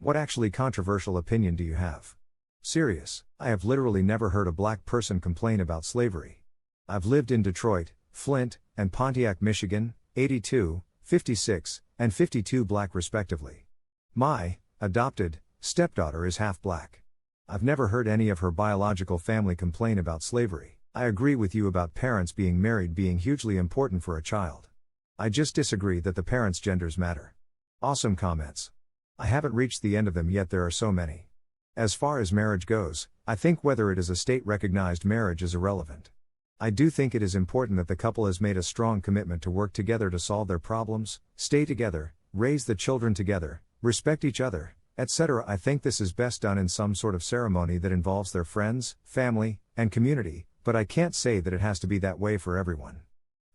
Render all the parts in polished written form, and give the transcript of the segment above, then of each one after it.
What actually controversial opinion do you have? Serious, I have literally never heard a black person complain about slavery. I've lived in Detroit, Flint, and Pontiac, Michigan, 82, 56, and 52 black respectively. My adopted stepdaughter is half black. I've never heard any of her biological family complain about slavery. I agree with you about parents being married being hugely important for a child. I just disagree that the parents' genders matter. Awesome comments. I haven't reached the end of them yet, there are so many. As far as marriage goes, I think whether it is a state-recognized marriage is irrelevant. I do think it is important that the couple has made a strong commitment to work together to solve their problems, stay together, raise the children together, respect each other, etc. I think this is best done in some sort of ceremony that involves their friends, family, and community, but I can't say that it has to be that way for everyone.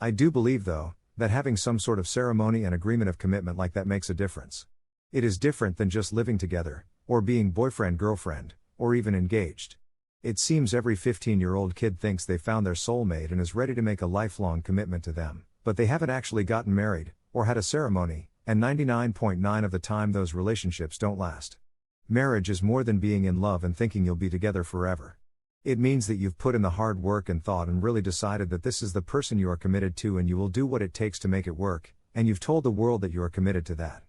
I do believe, though, that having some sort of ceremony and agreement of commitment like that makes a difference. It is different than just living together, or being boyfriend-girlfriend, or even engaged. It seems every 15-year-old kid thinks they found their soulmate and is ready to make a lifelong commitment to them, but they haven't actually gotten married, or had a ceremony, and 99.9% of the time those relationships don't last. Marriage is more than being in love and thinking you'll be together forever. It means that you've put in the hard work and thought and really decided that this is the person you are committed to and you will do what it takes to make it work, and you've told the world that you are committed to that.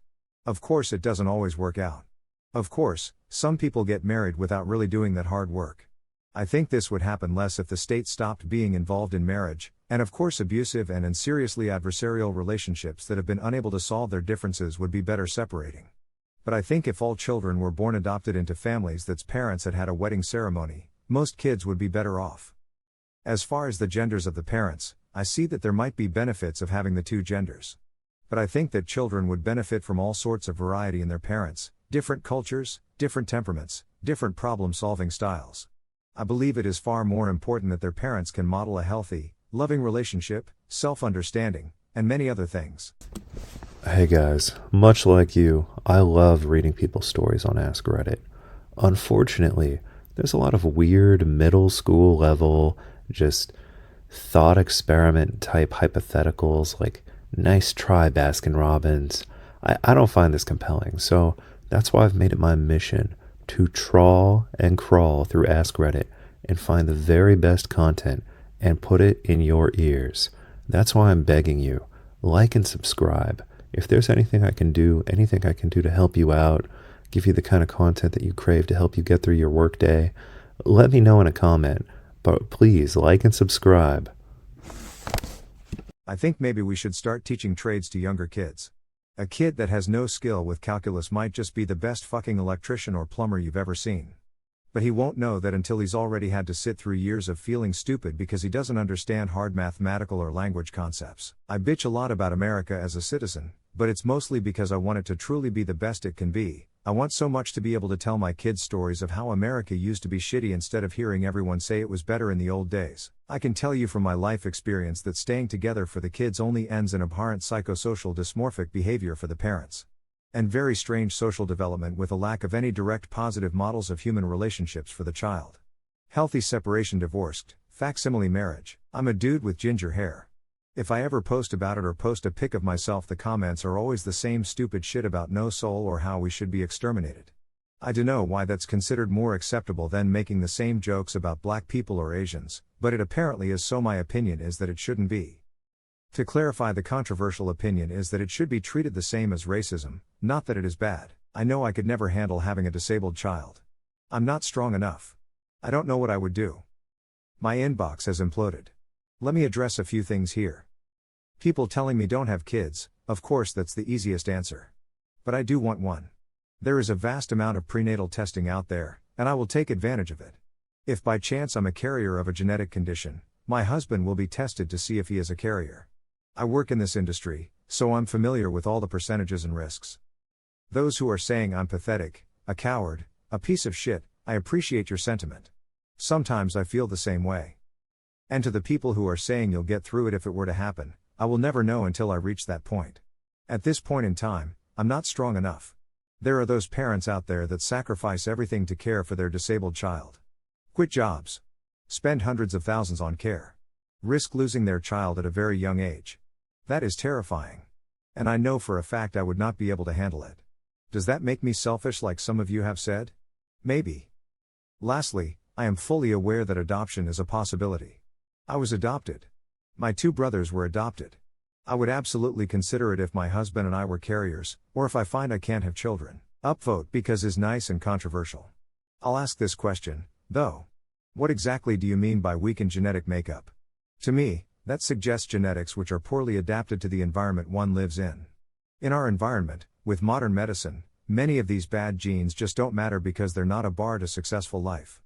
Of course, it doesn't always work out. Of course, some people get married without really doing that hard work. I think this would happen less if the state stopped being involved in marriage, and of course abusive and seriously adversarial relationships that have been unable to solve their differences would be better separating. But I think if all children were born adopted into families that's parents had had a wedding ceremony, most kids would be better off. As far as the genders of the parents, I see that there might be benefits of having the two genders. But I think that children would benefit from all sorts of variety in their parents, different cultures, different temperaments, different problem-solving styles. I believe it is far more important that their parents can model a healthy, loving relationship, self-understanding, and many other things. Hey guys, much like you, I love reading people's stories on Ask Reddit. Unfortunately, there's a lot of weird middle school level, just thought experiment type hypotheticals like nice try Baskin Robbins. I don't find this compelling, so that's why I've made it my mission to trawl and crawl through Ask Reddit and find the very best content and put it in your ears. That's why I'm begging you, like and subscribe. If there's anything I can do to help you out, give you the kind of content that you crave to help you get through your workday, let me know in a comment. But please like and subscribe. I think maybe we should start teaching trades to younger kids. A kid that has no skill with calculus might just be the best fucking electrician or plumber you've ever seen. But he won't know that until he's already had to sit through years of feeling stupid because he doesn't understand hard mathematical or language concepts. I bitch a lot about America as a citizen, but it's mostly because I want it to truly be the best it can be. I want so much to be able to tell my kids stories of how America used to be shitty instead of hearing everyone say it was better in the old days. I can tell you from my life experience that staying together for the kids only ends in abhorrent psychosocial dysmorphic behavior for the parents. And very strange social development with a lack of any direct positive models of human relationships for the child. Healthy separation, divorced, facsimile marriage. I'm a dude with ginger hair. If I ever post about it or post a pic of myself, the comments are always the same stupid shit about no soul or how we should be exterminated. I dunno why that's considered more acceptable than making the same jokes about black people or Asians, but it apparently is, so my opinion is that it shouldn't be. To clarify, the controversial opinion is that it should be treated the same as racism, not that it is bad. I know I could never handle having a disabled child. I'm not strong enough. I don't know what I would do. My inbox has imploded. Let me address a few things here. People telling me don't have kids, of course that's the easiest answer. But I do want one. There is a vast amount of prenatal testing out there, and I will take advantage of it. If by chance I'm a carrier of a genetic condition, my husband will be tested to see if he is a carrier. I work in this industry, so I'm familiar with all the percentages and risks. Those who are saying I'm pathetic, a coward, a piece of shit, I appreciate your sentiment. Sometimes I feel the same way. And to the people who are saying you'll get through it if it were to happen, I will never know until I reach that point. At this point in time, I'm not strong enough. There are those parents out there that sacrifice everything to care for their disabled child. Quit jobs. Spend hundreds of thousands on care. Risk losing their child at a very young age. That is terrifying. And I know for a fact I would not be able to handle it. Does that make me selfish like some of you have said? Maybe. Lastly, I am fully aware that adoption is a possibility. I was adopted. My 2 brothers were adopted. I would absolutely consider it if my husband and I were carriers, or if I find I can't have children. Upvote because is nice and controversial. I'll ask this question, though. What exactly do you mean by weakened genetic makeup? To me, that suggests genetics which are poorly adapted to the environment one lives in. In our environment, with modern medicine, many of these bad genes just don't matter because they're not a bar to successful life.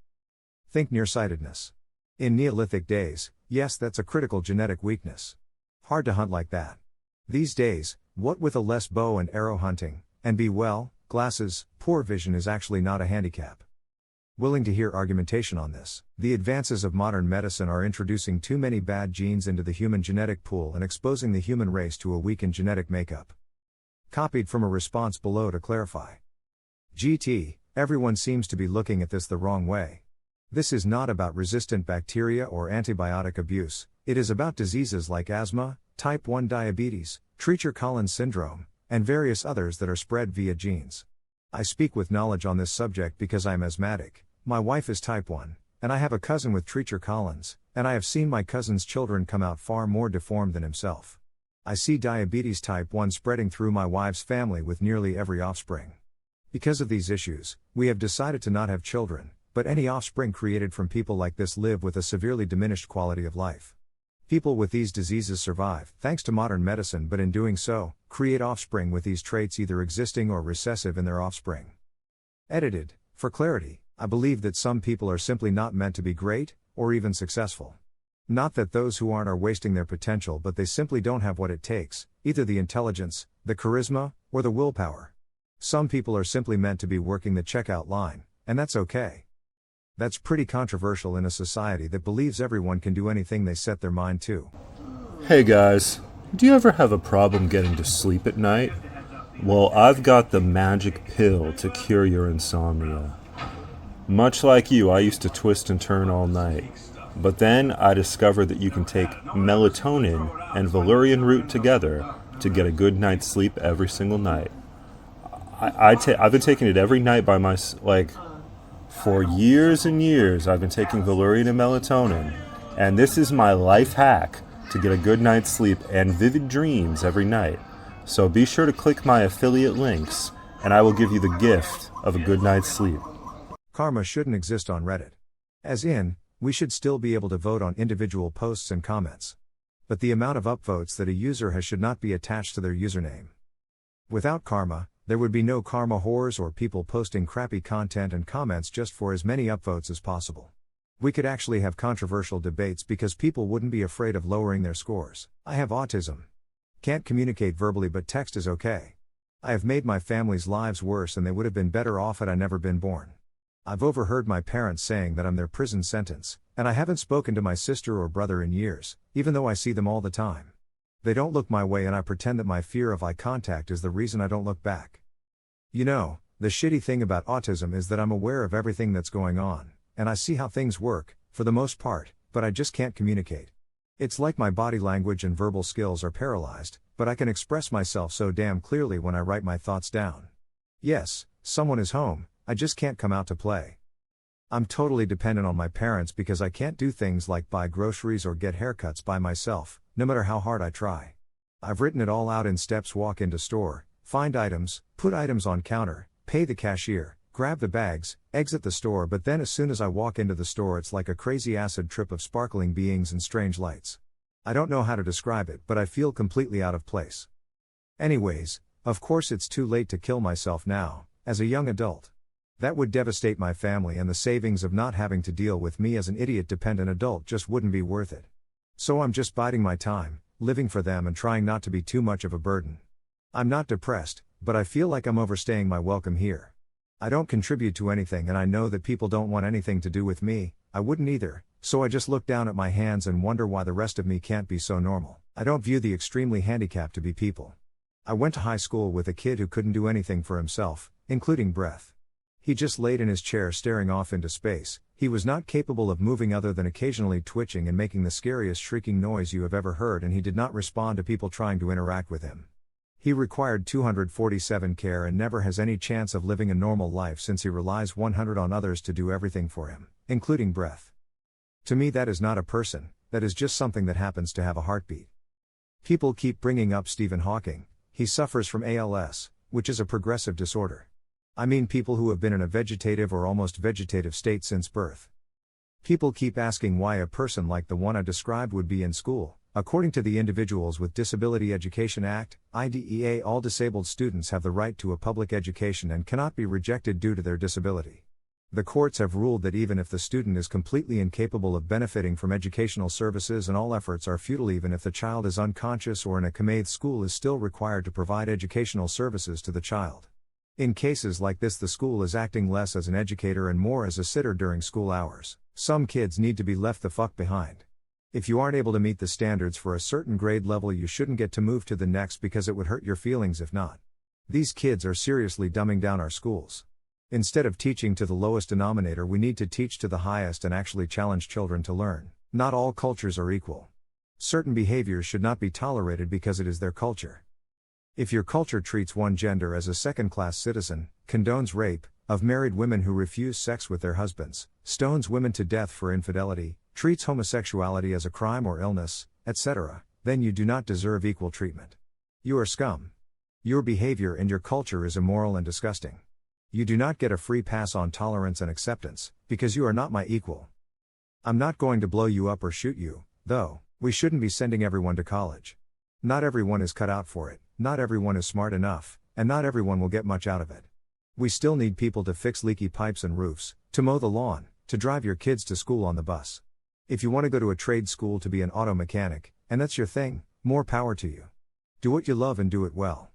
Think nearsightedness. In Neolithic days, yes, that's a critical genetic weakness. Hard to hunt like that. These days, what with a less bow and arrow hunting, and glasses, poor vision is actually not a handicap. Willing to hear argumentation on this. The advances of modern medicine are introducing too many bad genes into the human genetic pool and exposing the human race to a weakened genetic makeup. Copied from a response below to clarify. GT, everyone seems to be looking at this the wrong way. This is not about resistant bacteria or antibiotic abuse, it is about diseases like asthma, type 1 diabetes, Treacher-Collins syndrome, and various others that are spread via genes. I speak with knowledge on this subject because I am asthmatic, my wife is type 1, and I have a cousin with Treacher-Collins, and I have seen my cousin's children come out far more deformed than himself. I see diabetes type 1 spreading through my wife's family with nearly every offspring. Because of these issues, we have decided to not have children, but any offspring created from people like this live with a severely diminished quality of life. People with these diseases survive, thanks to modern medicine, but in doing so, create offspring with these traits either existing or recessive in their offspring. Edited. For clarity, I believe that some people are simply not meant to be great, or even successful. Not that those who aren't are wasting their potential, but they simply don't have what it takes, either the intelligence, the charisma, or the willpower. Some people are simply meant to be working the checkout line, and that's okay. That's pretty controversial in a society that believes everyone can do anything they set their mind to. Hey guys, do you ever have a problem getting to sleep at night? Well, I've got the magic pill to cure your insomnia. Much like you, I used to twist and turn all night. But then I discovered that you can take melatonin and Valerian Root together to get a good night's sleep every single night. I've been taking it every night by for years and years. I've been taking Valerian and melatonin, and this is my life hack to get a good night's sleep and vivid dreams every night. So be sure to click my affiliate links, and I will give you the gift of a good night's sleep. Karma shouldn't exist on Reddit. As in, we should still be able to vote on individual posts and comments. But the amount of upvotes that a user has should not be attached to their username. Without karma, there would be no karma whores or people posting crappy content and comments just for as many upvotes as possible. We could actually have controversial debates because people wouldn't be afraid of lowering their scores. I have autism. Can't communicate verbally, but text is okay. I have made my family's lives worse and they would have been better off had I never been born. I've overheard my parents saying that I'm their prison sentence, and I haven't spoken to my sister or brother in years, even though I see them all the time. They don't look my way and I pretend that my fear of eye contact is the reason I don't look back. You know, the shitty thing about autism is that I'm aware of everything that's going on, and I see how things work, for the most part, but I just can't communicate. It's like my body language and verbal skills are paralyzed, but I can express myself so damn clearly when I write my thoughts down. Yes, someone is home, I just can't come out to play. I'm totally dependent on my parents because I can't do things like buy groceries or get haircuts by myself, no matter how hard I try. I've written it all out in steps: walk into store, find items, put items on counter, pay the cashier, grab the bags, exit the store, but then as soon as I walk into the store it's like a crazy acid trip of sparkling beings and strange lights. I don't know how to describe it, but I feel completely out of place. Anyways, of course it's too late to kill myself now, as a young adult. That would devastate my family, and the savings of not having to deal with me as an idiot-dependent adult just wouldn't be worth it. So I'm just biding my time, living for them and trying not to be too much of a burden. I'm not depressed, but I feel like I'm overstaying my welcome here. I don't contribute to anything and I know that people don't want anything to do with me, I wouldn't either, so I just look down at my hands and wonder why the rest of me can't be so normal. I don't view the extremely handicapped to be people. I went to high school with a kid who couldn't do anything for himself, including breath. He just laid in his chair staring off into space. He was not capable of moving other than occasionally twitching and making the scariest shrieking noise you have ever heard, and he did not respond to people trying to interact with him. He required 247 care and never has any chance of living a normal life since he relies 100 on others to do everything for him, including breath. To me, that is not a person, that is just something that happens to have a heartbeat. People keep bringing up Stephen Hawking. He suffers from ALS, which is a progressive disorder. I mean people who have been in a vegetative or almost vegetative state since birth. People keep asking why a person like the one I described would be in school. According to the Individuals with Disability Education Act, IDEA, all disabled students have the right to a public education and cannot be rejected due to their disability. The courts have ruled that even if the student is completely incapable of benefiting from educational services and all efforts are futile, even if the child is unconscious or in a CMA, school is still required to provide educational services to the child. In cases like this, the school is acting less as an educator and more as a sitter during school hours. Some kids need to be left the fuck behind. If you aren't able to meet the standards for a certain grade level, you shouldn't get to move to the next because it would hurt your feelings if not. These kids are seriously dumbing down our schools. Instead of teaching to the lowest denominator, we need to teach to the highest and actually challenge children to learn. Not all cultures are equal. Certain behaviors should not be tolerated because it is their culture. If your culture treats one gender as a second-class citizen, condones rape of married women who refuse sex with their husbands, stones women to death for infidelity, treats homosexuality as a crime or illness, etc., then you do not deserve equal treatment. You are scum. Your behavior and your culture is immoral and disgusting. You do not get a free pass on tolerance and acceptance, because you are not my equal. I'm not going to blow you up or shoot you, though. We shouldn't be sending everyone to college. Not everyone is cut out for it, not everyone is smart enough, and not everyone will get much out of it. We still need people to fix leaky pipes and roofs, to mow the lawn, to drive your kids to school on the bus. If you want to go to a trade school to be an auto mechanic, and that's your thing, more power to you. Do what you love and do it well.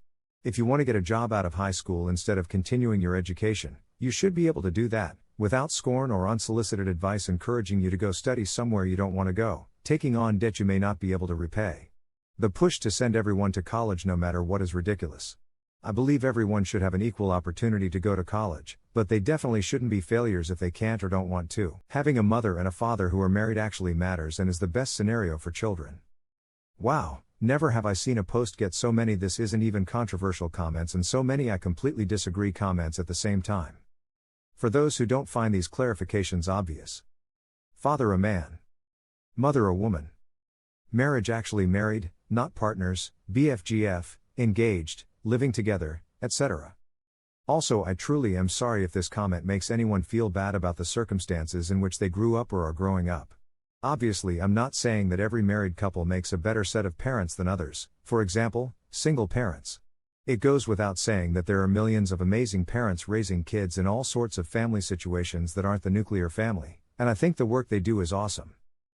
If you want to get a job out of high school instead of continuing your education, you should be able to do that, without scorn or unsolicited advice encouraging you to go study somewhere you don't want to go, taking on debt you may not be able to repay. The push to send everyone to college no matter what is ridiculous. I believe everyone should have an equal opportunity to go to college, but they definitely shouldn't be failures if they can't or don't want to. Having a mother and a father who are married actually matters and is the best scenario for children. Wow, never have I seen a post get so many "this isn't even controversial" comments and so many "I completely disagree" comments at the same time. For those who don't find these clarifications obvious. Father a man. Mother a woman. Marriage actually married, not partners, BFGF, engaged, living together, etc. Also, I truly am sorry if this comment makes anyone feel bad about the circumstances in which they grew up or are growing up. Obviously, I'm not saying that every married couple makes a better set of parents than others, for example, single parents. It goes without saying that there are millions of amazing parents raising kids in all sorts of family situations that aren't the nuclear family, and I think the work they do is awesome.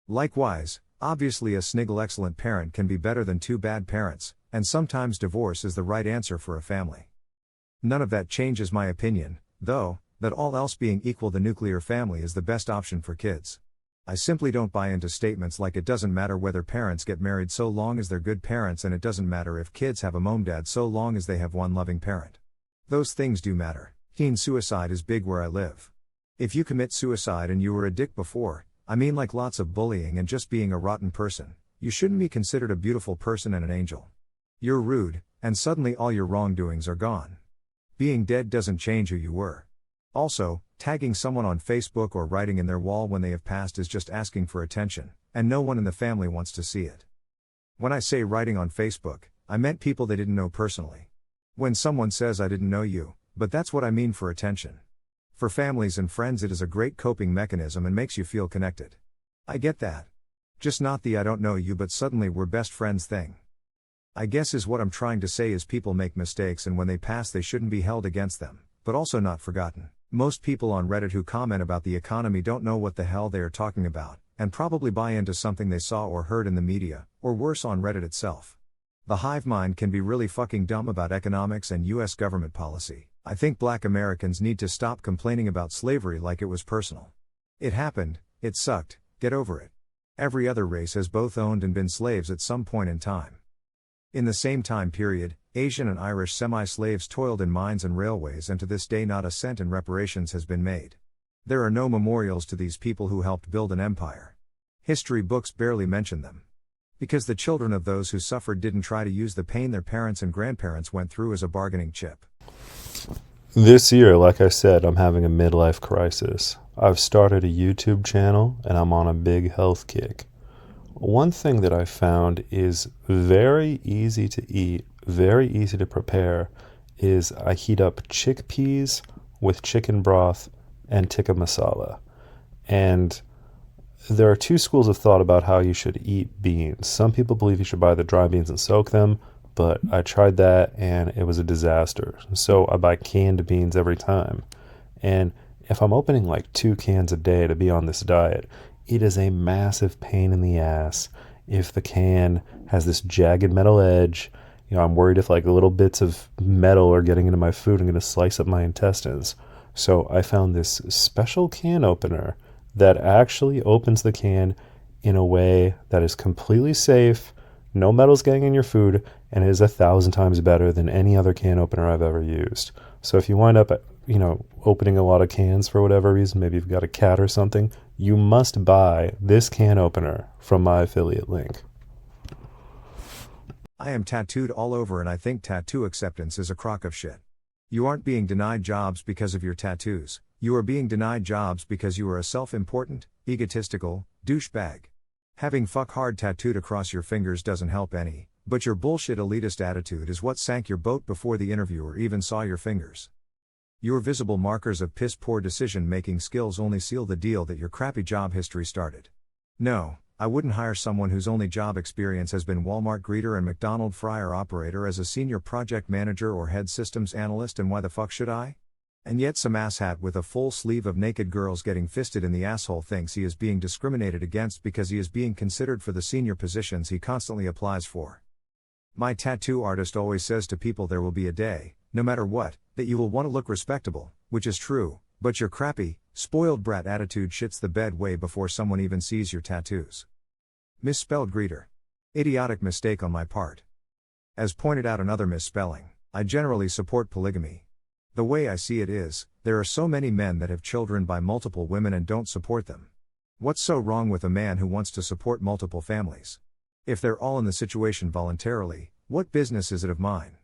Likewise, obviously a sniggle excellent parent can be better than two bad parents, and sometimes divorce is the right answer for a family. None of that changes my opinion, though, that all else being equal, the nuclear family is the best option for kids. I simply don't buy into statements like it doesn't matter whether parents get married so long as they're good parents, and it doesn't matter if kids have a mom-dad so long as they have one loving parent. Those things do matter. Teen suicide is big where I live. If you commit suicide and you were a dick before, I mean like lots of bullying and just being a rotten person, you shouldn't be considered a beautiful person and an angel. You're rude, and suddenly all your wrongdoings are gone. Being dead doesn't change who you were. Also, tagging someone on Facebook or writing in their wall when they have passed is just asking for attention, and no one in the family wants to see it. When I say writing on Facebook, I meant people they didn't know personally. When someone says "I didn't know you," but that's what I mean for attention. For families and friends, it is a great coping mechanism and makes you feel connected. I get that. Just not the "I don't know you but suddenly we're best friends" thing. I guess is what I'm trying to say is people make mistakes, and when they pass they shouldn't be held against them, but also not forgotten. Most people on Reddit who comment about the economy don't know what the hell they are talking about, and probably buy into something they saw or heard in the media, or worse on Reddit itself. The hive mind can be really fucking dumb about economics and US government policy. I think black Americans need to stop complaining about slavery like it was personal. It happened, it sucked, get over it. Every other race has both owned and been slaves at some point in time. In the same time period, Asian and Irish semi-slaves toiled in mines and railways, and to this day not a cent in reparations has been made. There are no memorials to these people who helped build an empire. History books barely mention them. Because the children of those who suffered didn't try to use the pain their parents and grandparents went through as a bargaining chip. This year, like I said, I'm having a midlife crisis. I've started a YouTube channel and I'm on a big health kick. One thing that I found is very easy to eat, very easy to prepare, is I heat up chickpeas with chicken broth and tikka masala. And there are two schools of thought about how you should eat beans. Some people believe you should buy the dry beans and soak them, but I tried that and it was a disaster. So I buy canned beans every time. And if I'm opening like 2 cans a day to be on this diet, it is a massive pain in the ass if the can has this jagged metal edge. I'm worried if like little bits of metal are getting into my food and going to slice up my intestines. So I found this special can opener that actually opens the can in a way that is completely safe, no metal's getting in your food, and is 1,000 times better than any other can opener I've ever used. So if you wind up, opening a lot of cans for whatever reason, maybe you've got a cat or something, you must buy this can opener from my affiliate link. I am tattooed all over and I think tattoo acceptance is a crock of shit. You aren't being denied jobs because of your tattoos, you are being denied jobs because you are a self-important, egotistical, douchebag. Having fuck hard tattooed across your fingers doesn't help any, but your bullshit elitist attitude is what sank your boat before the interviewer even saw your fingers. Your visible markers of piss-poor decision-making skills only seal the deal that your crappy job history started. No, I wouldn't hire someone whose only job experience has been Walmart greeter and McDonald fryer operator as a senior project manager or head systems analyst, and why the fuck should I? And yet some asshat with a full sleeve of naked girls getting fisted in the asshole thinks he is being discriminated against because he is being considered for the senior positions he constantly applies for. My tattoo artist always says to people there will be a day, no matter what, that you will want to look respectable, which is true, but your crappy, spoiled brat attitude shits the bed way before someone even sees your tattoos. Misspelled greeter. Idiotic mistake on my part. As pointed out another misspelling, I generally support polygamy. The way I see it is, there are so many men that have children by multiple women and don't support them. What's so wrong with a man who wants to support multiple families? If they're all in the situation voluntarily, what business is it of mine?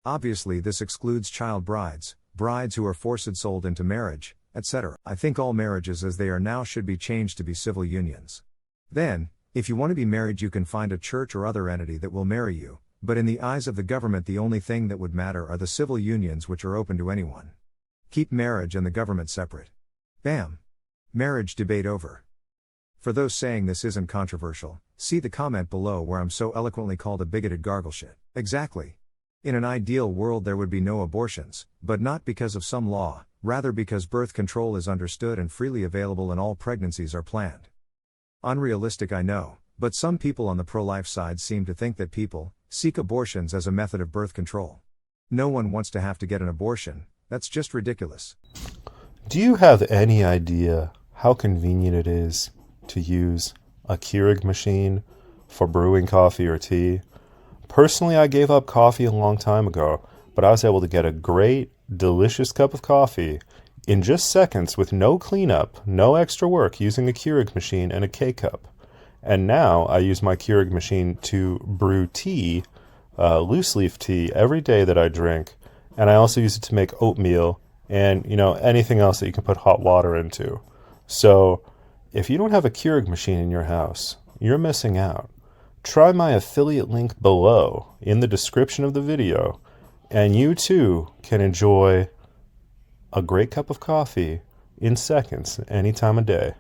Obviously this excludes child brides, brides who are forced sold into marriage, etc. I think all marriages as they are now should be changed to be civil unions. Then, if you want to be married you can find a church or other entity that will marry you, but in the eyes of the government the only thing that would matter are the civil unions which are open to anyone. Keep marriage and the government separate. Bam! Marriage debate over. For those saying this isn't controversial, see the comment below where I'm so eloquently called a bigoted gargle shit. Exactly. In an ideal world there would be no abortions, but not because of some law, rather because birth control is understood and freely available and all pregnancies are planned. Unrealistic I know, but some people on the pro-life side seem to think that people seek abortions as a method of birth control. No one wants to have to get an abortion, that's just ridiculous. Do you have any idea how convenient it is to use a Keurig machine for brewing coffee or tea? Personally, I gave up coffee a long time ago, but I was able to get a great, delicious cup of coffee in just seconds with no cleanup, no extra work using a Keurig machine and a K-cup. And now I use my Keurig machine to brew tea, loose leaf tea, every day that I drink. And I also use it to make oatmeal and, anything else that you can put hot water into. So if you don't have a Keurig machine in your house, you're missing out. Try my affiliate link below in the description of the video, and you too can enjoy a great cup of coffee in seconds any time of day.